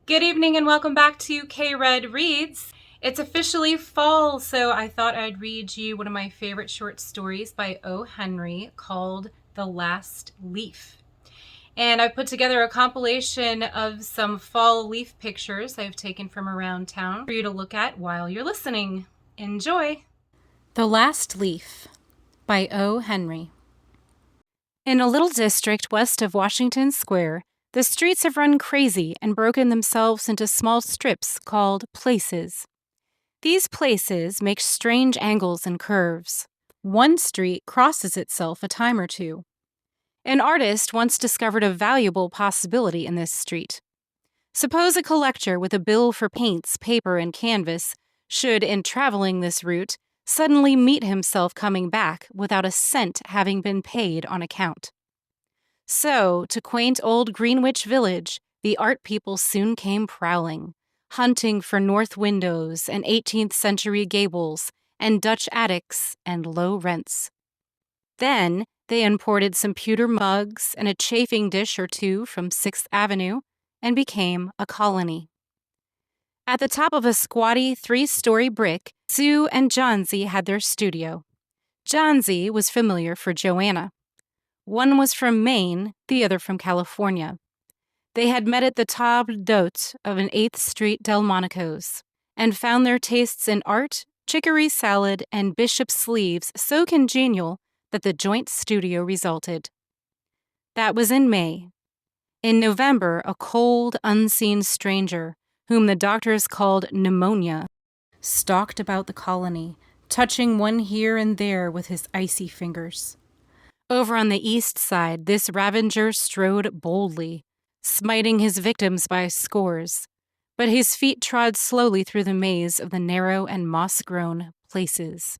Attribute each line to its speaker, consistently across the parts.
Speaker 1: Good evening and welcome back to K-Red Reads. It's officially fall, so I thought I'd read you one of my favorite short stories by O. Henry called The Last Leaf. And I've put together a compilation of some fall leaf pictures I've taken from around town for you to look at while you're listening. Enjoy! The Last Leaf by O. Henry. In a little district west of Washington Square, the streets have run crazy and broken themselves into small strips called places. These places make strange angles and curves. One street crosses itself a time or two. An artist once discovered a valuable possibility in this street. Suppose a collector with a bill for paints, paper, and canvas should, in traveling this route, suddenly meet himself coming back without a cent having been paid on account. So, to quaint old Greenwich Village, the art people soon came prowling, hunting for north windows and 18th century gables and Dutch attics and low rents. Then they imported some pewter mugs and a chafing dish or two from 6th Avenue and became a colony. At the top of a squatty 3-story brick, Sue and Johnsy had their studio. Johnsy was familiar for Joanna. One was from Maine, the other from California. They had met at the table d'hôte of an 8th Street Delmonico's and found their tastes in art, chicory salad, and bishop sleeves so congenial that the joint studio resulted. That was in May. In November, a cold, unseen stranger, whom the doctors called pneumonia, stalked about the colony, touching one here and there with his icy fingers. Over on the east side, this ravager strode boldly, smiting his victims by scores, but his feet trod slowly through the maze of the narrow and moss-grown places.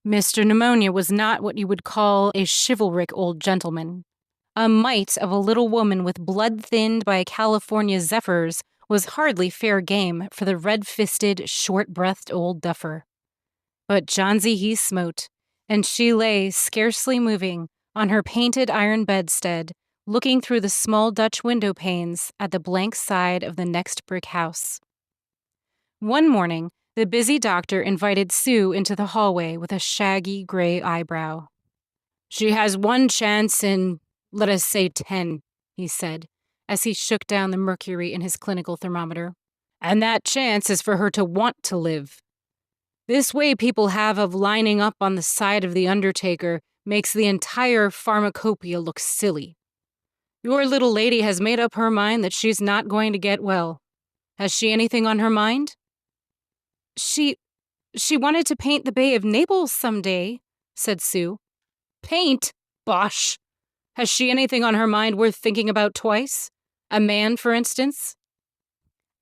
Speaker 1: Mr. Pneumonia was not what you would call a chivalric old gentleman. A mite of a little woman with blood thinned by California zephyrs was hardly fair game for the red-fisted, short-breathed old duffer. But Johnsy he smote, and she lay, scarcely moving, on her painted iron bedstead, looking through the small Dutch window panes at the blank side of the next brick house. One morning, the busy doctor invited Sue into the hallway with a shaggy gray eyebrow. "She has one chance in, let us say 10, he said, as he shook down the mercury in his clinical thermometer. "And that chance is for her to want to live. This way people have of lining up on the side of the undertaker makes the entire pharmacopoeia look silly. Your little lady has made up her mind that she's not going to get well. Has she anything on her mind?" She wanted to paint the Bay of Naples someday," said Sue. "Paint? Bosh! Has she anything on her mind worth thinking about twice? A man, for instance?"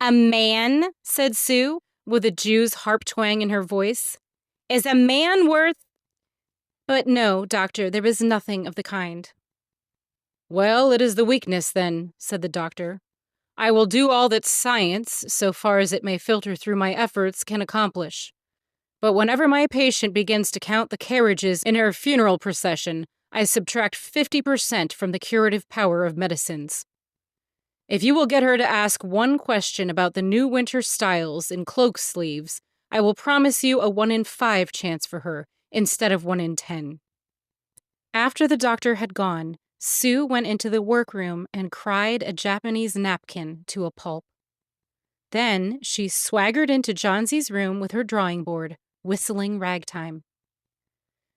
Speaker 1: "A man," said Sue, with a Jew's harp twang in her voice. "Is a man worth—" "But no, doctor, there is nothing of the kind." "Well, it is the weakness, then," said the doctor. "I will do all that science, so far as it may filter through my efforts, can accomplish. But whenever my patient begins to count the carriages in her funeral procession, I subtract 50% from the curative power of medicines. If you will get her to ask one question about the new winter styles in cloak sleeves, I will promise you a 1 in 5 chance for her, instead of 1 in 10. After the doctor had gone, Sue went into the workroom and cried a Japanese napkin to a pulp. Then she swaggered into Johnsy's room with her drawing board, whistling ragtime.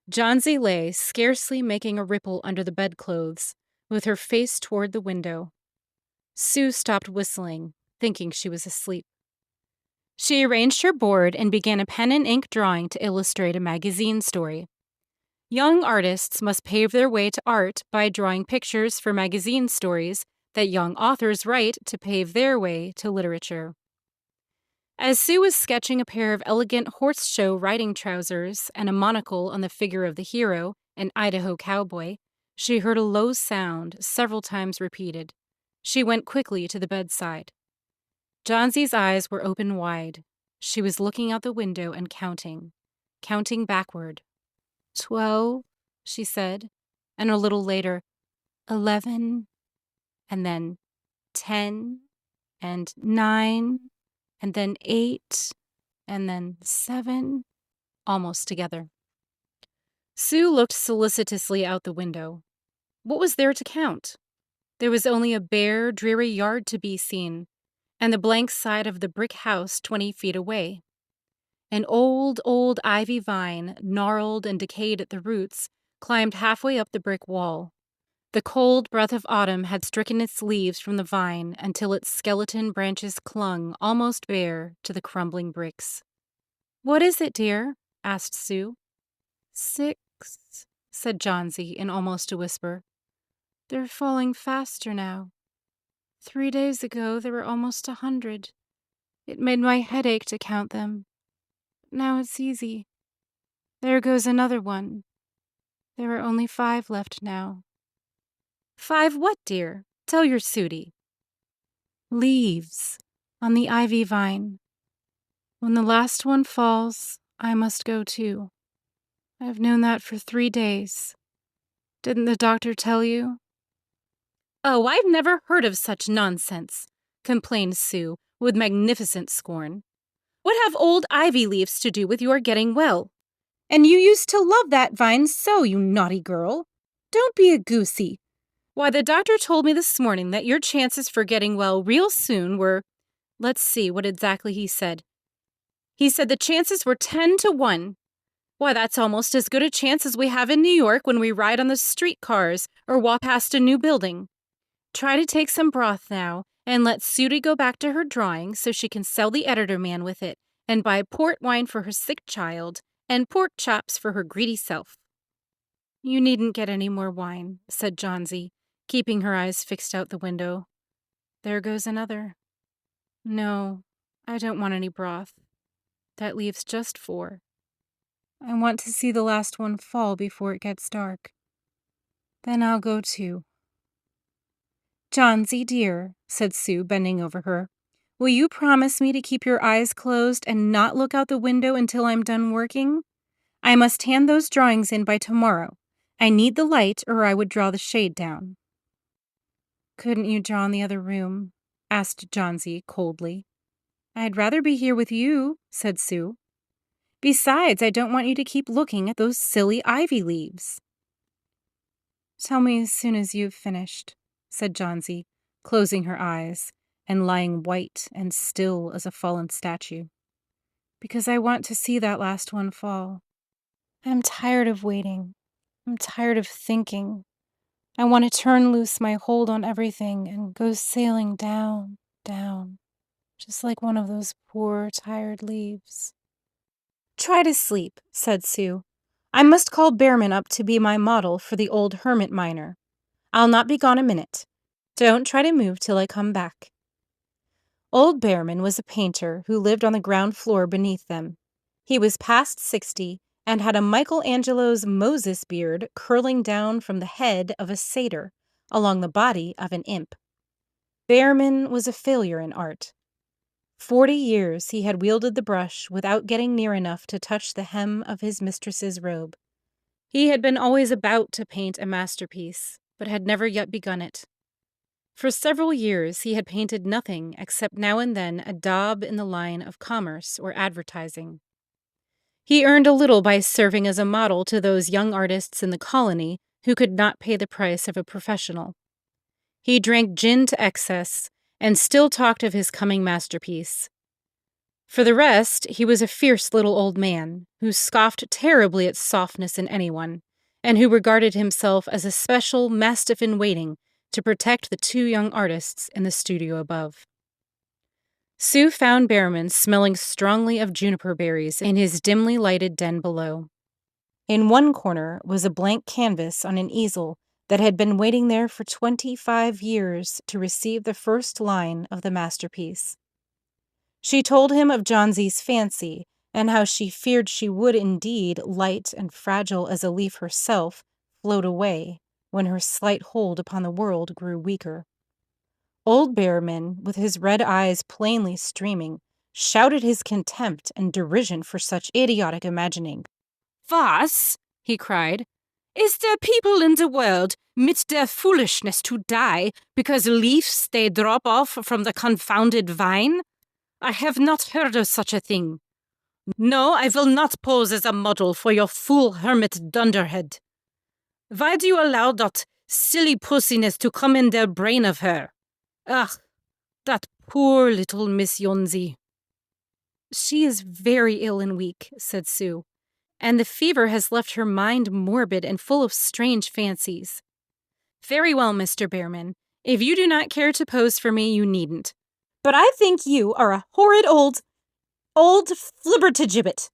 Speaker 1: Johnsy lay, scarcely making a ripple under the bedclothes, with her face toward the window. Sue stopped whistling, thinking she was asleep. She arranged her board and began a pen and ink drawing to illustrate a magazine story. Young artists must pave their way to art by drawing pictures for magazine stories that young authors write to pave their way to literature. As Sue was sketching a pair of elegant horse show riding trousers and a monocle on the figure of the hero, an Idaho cowboy, she heard a low sound several times repeated. She went quickly to the bedside. Johnsy's eyes were open wide. She was looking out the window and counting backward. 12, she said, and a little later, 11, and then 10, and 9, and then 8, and then 7, almost together. Sue looked solicitously out the window. What was there to count? There was only a bare, dreary yard to be seen, and the blank side of the brick house 20 feet away. An old ivy vine, gnarled and decayed at the roots, climbed halfway up the brick wall. The cold breath of autumn had stricken its leaves from the vine until its skeleton branches clung, almost bare, to the crumbling bricks. "What is it, dear?" asked Sue. "6," said Johnsy in almost a whisper. "They're falling faster now. 3 days ago there were almost 100. It made my head ache to count them. Now it's easy. There goes another one. There are only 5 left now." "5 what, dear? Tell your Sooty." "Leaves on the ivy vine. When the last one falls, I must go too. I've known that for 3 days. Didn't the doctor tell you?" "Oh, I've never heard of such nonsense," complained Sue with magnificent scorn. "What have old ivy leaves to do with your getting well? And you used to love that vine so, you naughty girl. Don't be a goosey. Why, the doctor told me this morning that your chances for getting well real soon were— let's see what exactly he said. He said the chances were 10 to 1. Why, that's almost as good a chance as we have in New York when we ride on the streetcars or walk past a new building. Try to take some broth now, and let Sooty go back to her drawing so she can sell the editor man with it and buy port wine for her sick child and pork chops for her greedy self." "You needn't get any more wine," said Johnsy, keeping her eyes fixed out the window. "There goes another. No, I don't want any broth. That leaves just 4. I want to see the last one fall before it gets dark. Then I'll go too." "Johnsy, dear," said Sue, bending over her, "will you promise me to keep your eyes closed and not look out the window until I'm done working? I must hand those drawings in by tomorrow. I need the light, or I would draw the shade down." "Couldn't you draw in the other room?" asked Johnsy coldly. "I'd rather be here with you," said Sue. "Besides, I don't want you to keep looking at those silly ivy leaves." "Tell me as soon as you've finished," said Johnsy, closing her eyes and lying white and still as a fallen statue. "Because I want to see that last one fall. I'm tired of waiting. I'm tired of thinking. I want to turn loose my hold on everything and go sailing down, down, just like one of those poor, tired leaves." "Try to sleep," said Sue. "I must call Behrman up to be my model for the old hermit miner. I'll not be gone a minute. Don't try to move till I come back." Old Behrman was a painter who lived on the ground floor beneath them. He was past 60 and had a Michelangelo's Moses beard curling down from the head of a satyr along the body of an imp. Behrman was a failure in art. 40 years he had wielded the brush without getting near enough to touch the hem of his mistress's robe. He had been always about to paint a masterpiece, but had never yet begun it. For several years he had painted nothing except now and then a daub in the line of commerce or advertising. He earned a little by serving as a model to those young artists in the colony who could not pay the price of a professional. He drank gin to excess and still talked of his coming masterpiece. For the rest, he was a fierce little old man who scoffed terribly at softness in anyone, and who regarded himself as a special mastiff-in-waiting to protect the 2 young artists in the studio above. Sue found Behrman smelling strongly of juniper berries in his dimly lighted den below. In one corner was a blank canvas on an easel that had been waiting there for 25 years to receive the first line of the masterpiece. She told him of Johnsy's fancy and how she feared she would indeed, light and fragile as a leaf herself, float away when her slight hold upon the world grew weaker. Old Behrman, with his red eyes plainly streaming, shouted his contempt and derision for such idiotic imagining. "Was?" he cried.
Speaker 2: Is there people in the world, mid their foolishness, to die because leaves they drop off from the confounded vine? I have not heard of such a thing. No, I will not pose as a model for your fool hermit dunderhead. Why do you allow that silly pussiness to come in their brain of her? Ugh, that poor little Miss Yonzi. She is very ill and weak, said Sue, and the fever has left her mind morbid and full of strange fancies. Very well, Mr. Bearman. If you do not care to pose for me, you needn't. But I think you are a horrid old flibbertigibbet.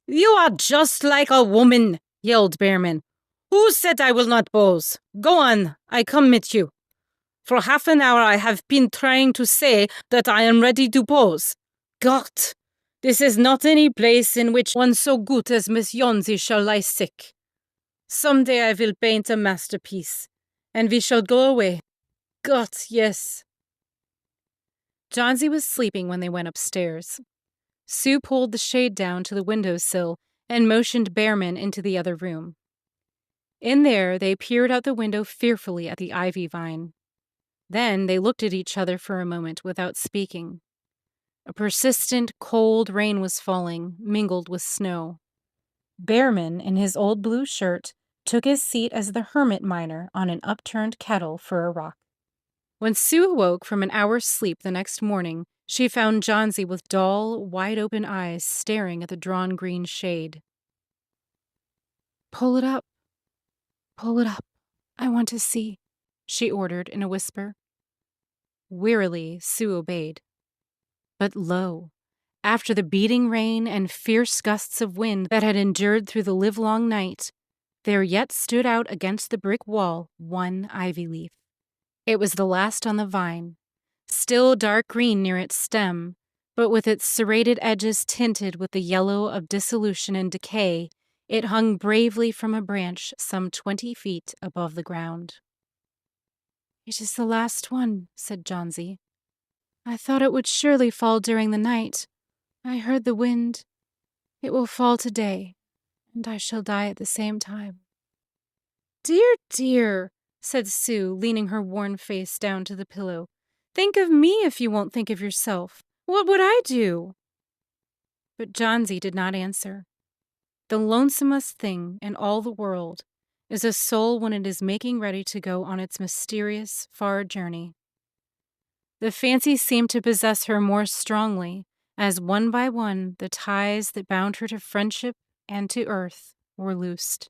Speaker 2: You are just like a woman, yelled Bearman. Who said I will not pose? Go on, I commit you. For half an hour I have been trying to say that I am ready to pose. Gott, this is not any place in which one so good as Miss Yonzi shall lie sick. Some day I will paint a masterpiece, and we shall go away. Gott, yes. Johnsy was sleeping when they went upstairs. Sue pulled the shade down to the windowsill and motioned Bearman into the other room. In there, they peered out the window fearfully at the ivy vine. Then they looked at each other for a moment without speaking. A persistent, cold rain was falling, mingled with snow. Bearman, in his old blue shirt, took his seat as the hermit miner on an upturned kettle for a rock. When Sue awoke from an hour's sleep the next morning, she found Johnsy with dull, wide-open eyes staring at the drawn green shade. Pull it up. Pull it up. I want to see, she ordered in a whisper. Wearily, Sue obeyed. But lo, after the beating rain and fierce gusts of wind that had endured through the livelong night, there yet stood out against the brick wall one ivy leaf. It was the last on the vine, still dark green near its stem, but with its serrated edges tinted with the yellow of dissolution and decay, it hung bravely from a branch some 20 feet above the ground. It is the last one, said Johnsy. I thought it would surely fall during the night. I heard the wind. It will fall today, and I shall die at the same time. Dear, dear, said Sue, leaning her worn face down to the pillow. Think of me if you won't think of yourself. What would I do? But Johnsy did not answer. The lonesomest thing in all the world is a soul when it is making ready to go on its mysterious, far journey. The fancy seemed to possess her more strongly, as one by one the ties that bound her to friendship and to earth were loosed.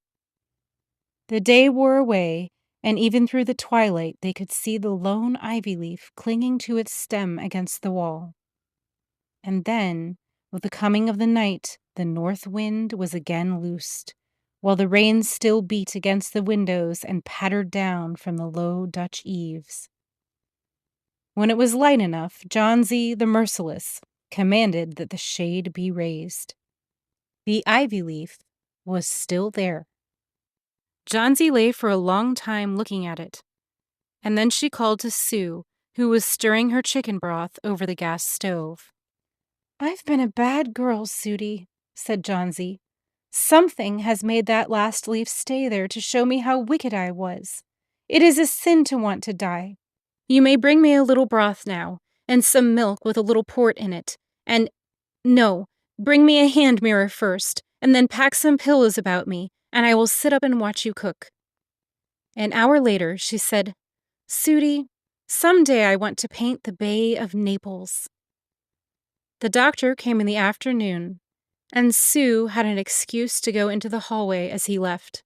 Speaker 2: The day wore away, and even through the twilight they could see the lone ivy leaf clinging to its stem against the wall. And then, with the coming of the night, the north wind was again loosed, while the rain still beat against the windows and pattered down from the low Dutch eaves. When it was light enough, Johnsy the Merciless commanded that the shade be raised. The ivy leaf was still there. Johnsy lay for a long time looking at it, and then she called to Sue, who was stirring her chicken broth over the gas stove. I've been a bad girl, Sudie, said Johnsy. Something has made that last leaf stay there to show me how wicked I was. It is a sin to want to die. You may bring me a little broth now, and some milk with a little port in it, and no, bring me a hand mirror first, and then pack some pillows about me, and I will sit up and watch you cook. An hour later, she said, Sudie, some day I want to paint the Bay of Naples. The doctor came in the afternoon, and Sue had an excuse to go into the hallway as he left.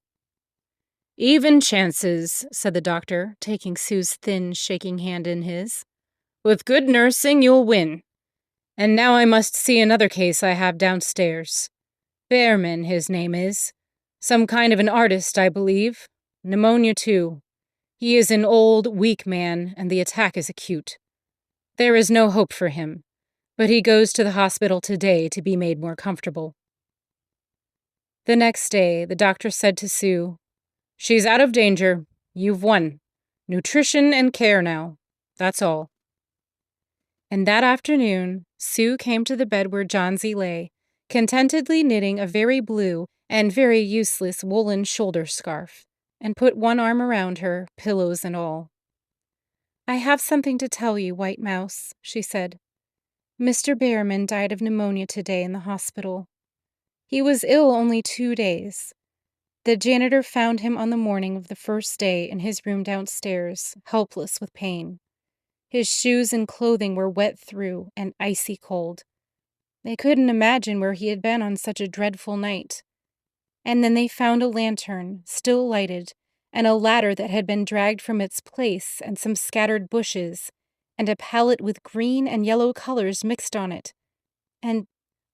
Speaker 2: Even chances, said the doctor, taking Sue's thin, shaking hand in his. With good nursing, you'll win. And now I must see another case I have downstairs. Bearman, his name is. Some kind of an artist, I believe. Pneumonia, too. He is an old, weak man, and the attack is acute. There is no hope for him, but he goes to the hospital today to be made more comfortable. The next day, the doctor said to Sue, She's out of danger. You've won. Nutrition and care now. That's all. And that afternoon, Sue came to the bed where Johnsy lay, contentedly knitting a very blue and very useless woolen shoulder scarf, and put one arm around her, pillows and all. I have something to tell you, White Mouse, she said. Mr. Behrman died of pneumonia today in the hospital. He was ill only 2 days. The janitor found him on the morning of the first day in his room downstairs, helpless with pain. His shoes and clothing were wet through and icy cold. They couldn't imagine where he had been on such a dreadful night. And then they found a lantern, still lighted, and a ladder that had been dragged from its place, and some scattered bushes, and a palette with green and yellow colors mixed on it. And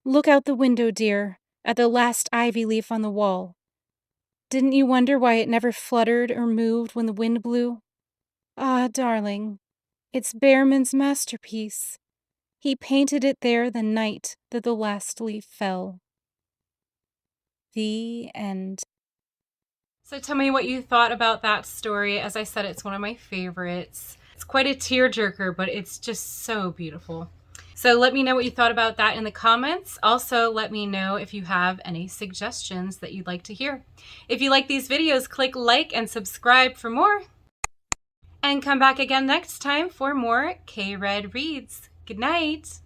Speaker 2: look out the window, dear, at the last ivy leaf on the wall. Didn't you wonder why it never fluttered or moved when the wind blew? Ah, darling, it's Behrman's masterpiece. He painted it there the night that the last leaf fell. The end.
Speaker 1: So tell me what you thought about that story. As I said, it's one of my favorites. It's quite a tearjerker, but it's just so beautiful. So let me know what you thought about that in the comments. Also, let me know if you have any suggestions that you'd like to hear. If you like these videos, click like and subscribe for more. And come back again next time for more K-Red Reads. Good night.